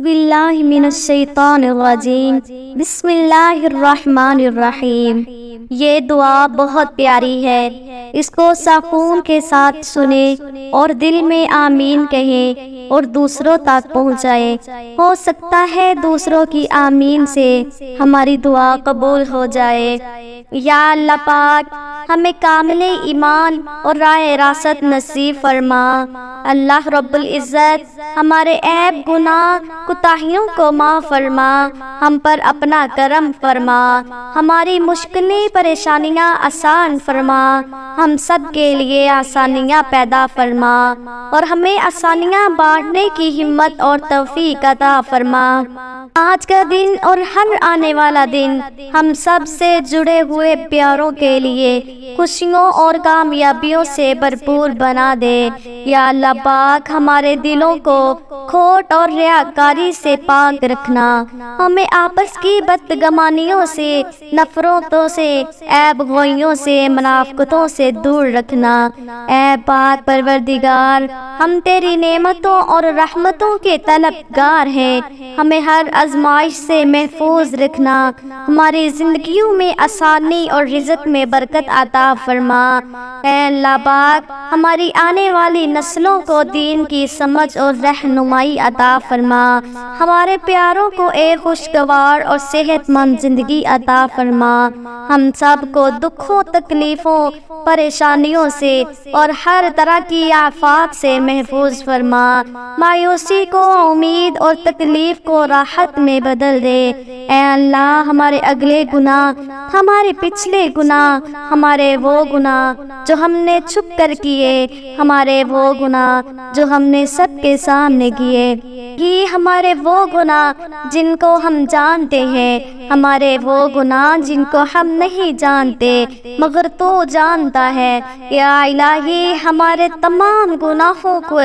باللہ من الشیطان الرجیم بسم اللہ الرحمن الرحیم۔ یہ دعا بہت پیاری ہے، اس کو سکون کے ساتھ سنیں اور دل میں آمین کہیں اور دوسروں تک پہنچائیں۔ ہو سکتا ہے دوسروں کی آمین سے ہماری دعا قبول ہو جائے۔ یا اللہ پاک ہمیں کامل ایمان اور راہ راست نصیب فرما۔ اللہ رب العزت ہمارے عیب گناہ کوتاہیوں کو معاف فرما، ہم پر اپنا کرم فرما، ہماری مشکلیں پریشانیاں آسان فرما، ہم سب کے لیے آسانیاں پیدا فرما اور ہمیں آسانیاں بانٹنے کی ہمت اور توفیق عطا فرما۔ آج کا دن اور ہر آنے والا دن ہم سب سے جڑے ہوئے پیاروں کے لیے خوشیوں اور کامیابیوں سے بھرپور بنا دے۔ یا اللہ پاک ہمارے دلوں کو کھوٹ اور ریاکاری سے پاک رکھنا، ہمیں آپس کی بدگمانیوں سے، نفرتوں سے، عیب گوئیوں سے، منافقتوں سے دور رکھنا۔ اے پاک پروردگار، ہم تیری نعمتوں اور رحمتوں کے طلبگار ہیں، ہمیں ہر آزمائش سے محفوظ رکھنا، ہماری زندگیوں میں آسانی اور رزق میں برکت عطا فرما۔ اے اللہ پاک ہماری آنے والی نسلوں کو دین کی سمجھ اور رہنمائی عطا فرما، ہمارے پیاروں کو ایک خوشگوار اور صحت مند زندگی عطا فرما، ہم سب کو دکھوں، تکلیفوں، پریشانیوں سے اور ہر طرح کی آفات سے محفوظ فرما، مایوسی کو امید اور تکلیف کو راحت میں بدل دے۔ اے اللہ ہمارے اگلے گناہ، ہمارے پچھلے گناہ، ہمارے وہ گناہ جو ہم نے چھپ کر کیے، ہمارے وہ گناہ جو ہم نے سب کے سامنے کیے، یہ ہمارے وہ گناہ جن کو ہم جانتے ہیں، ہمارے وہ گناہ جن کو ہم نہیں جانتے مگر تو جانتا ہے۔ یا الہی ہمارے تمام گناہوں کو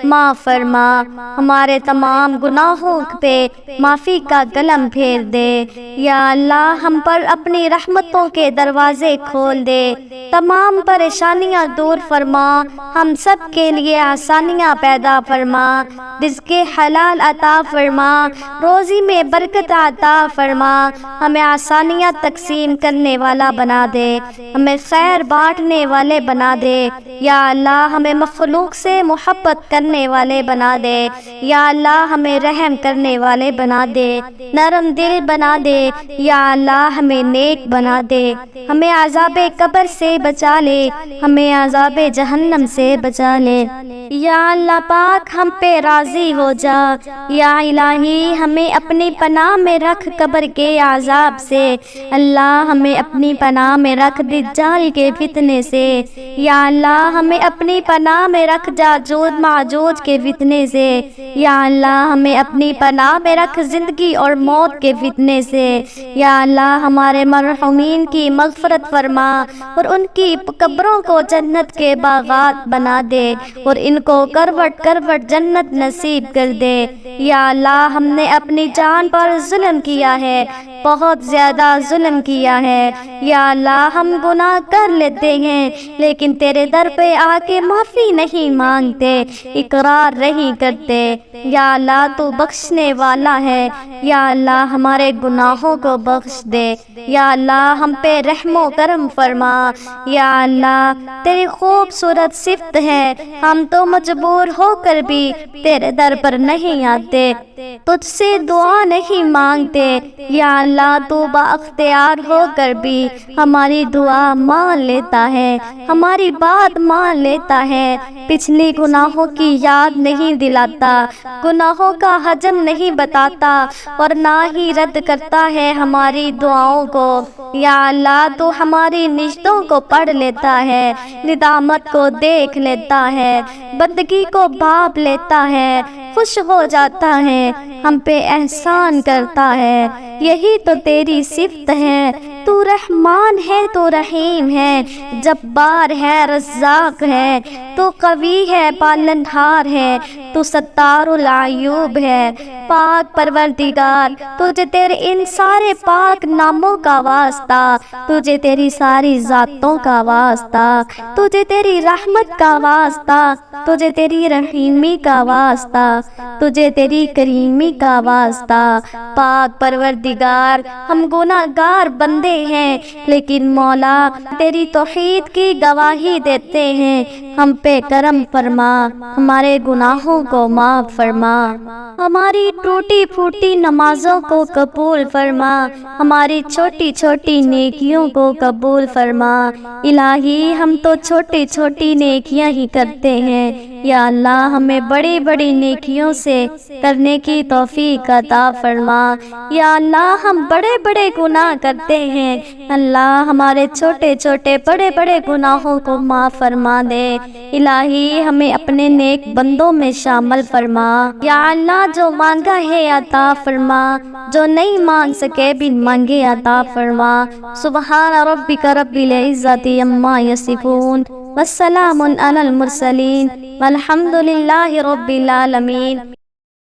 معاف فرما، ہمارے تمام گناہوں پہ معافی کا قلم پھیر دے۔ یا اللہ ہم پر اپنی رحمتوں کے دروازے کھول دے، تمام پریشانیاں دور فرما، ہم سب کے لیے آسانیاں پیدا فرما، رزق حلال عطا فرما، روزی میں برکت عطا فرما، ہمیں آسانیاں تقسیم کرنے والا بنا دے، ہمیں خیر بانٹنے والے بنا دے۔ یا اللہ ہمیں مخلوق سے محبت کرنے والے بنا دے، یا اللہ ہمیں رحم کرنے والے بنا دے، نرم دل بنا دے۔ یا اللہ ہمیں نیک بنا دے، ہمیں عذاب قبر سے بچا لے، ہمیں عذاب جہنم سے بچا لے۔ یا اللہ پاک ہم پہ راضی ہو جا۔ یا الہی ہمیں اپنی پناہ میں رکھ قبر کے عذاب سے، اللہ ہمیں اپنی پناہ میں رکھ دجال کے فتنے سے، یا اللہ ہمیں اپنی پناہ میں رکھ یاجوج ماجوج کے فتنے سے، یا اللہ ہمیں اپنی پناہ میں رکھ زندگی اور موت کے فتنے سے۔ یا اللہ ہمارے مرحومین کی مغفرت فرما اور ان کی قبروں کو جنت کے باغات بنا دے اور ان کو کروٹ کروٹ جنت نصیب کر دے۔ یا اللہ ہم نے اپنی جان پر ظلم کیا ہے، بہت زیادہ ظلم کیا ہے۔ یا اللہ ہم گناہ کر لیتے ہیں لیکن تیرے در پہ آ کے معافی نہیں مانگتے، اقرار نہیں کرتے۔ یا اللہ تو بخشنے والا ہے، یا اللہ ہمارے گناہوں کو بخش دے۔ یا اللہ ہم پہ رحم و کرم فرما۔ یا اللہ تیری خوبصورت صفت ہے، ہم تو مجبور ہو کر بھی تیرے در پر نہیں آتے، تجھ سے دعا نہیں مانگتے۔ یا اللہ تو بااختیار ہو کر بھی ہماری دعا مان لیتا ہے، ہماری بات مان لیتا ہے، پچھلی گناہوں کی یاد نہیں دلاتا، گناہوں کا حجم نہیں بتاتا اور نہ ہی رد کرتا ہے ہماری دعاؤں کو۔ یا اللہ تو ہماری نشتوں کو پڑھ لیتا ہے، ندامت کو دیکھ لیتا ہے، بندگی کو بھاپ لیتا ہے، خوش ہو جاتا ہے، ہم پہ احسان کرتا ہے۔ یہی تو تیری صفت ہے، تو رحمان ہے، تو رحیم ہے، جبار ہے، رزاق ہے، تو قوی ہے، پالنہار ہے، تو ستار العیوب ہے۔ پاک پروردگار تجھے تیرے ان سارے پاک ناموں کا واسطہ، تجھے تیری ساری ذاتوں کا واسطہ، تجھے تیری رحمت کا واسطہ، تجھے تیری رحیمی کا واسطہ، تجھے تیری کریمی کا واسطہ۔ پاک پروردگار، ہم گناہگار بندے ہیں، لیکن مولا تیری توحید کی گواہی دیتے ہیں، ہم پہ کرم فرما، ہمارے گناہوں کو معاف فرما، ہماری ٹوٹی پھوٹی نمازوں کو قبول فرما، ہماری چھوٹی چھوٹی نیکیوں کو قبول فرما۔ الہی ہم تو چھوٹی چھوٹی نیکیاں ہی کرتے ہیں، یا اللہ ہمیں بڑی بڑی نیکیوں سے کرنے کی توفیق عطا فرما۔ یا اللہ ہم بڑے بڑے گناہ کرتے ہیں، اللہ ہمارے چھوٹے چھوٹے بڑے بڑے گناہوں کو معاف فرما دے۔ الہی ہمیں اپنے نیک بندوں میں شامل فرما۔ یا اللہ جو مانگا ہے عطا فرما، جو نہیں مانگ سکے بھی مانگے عطا فرما۔ سبحان ربک رب العزت عما یصفون، والسلام علی المرسلین، والحمد للہ رب العالمین۔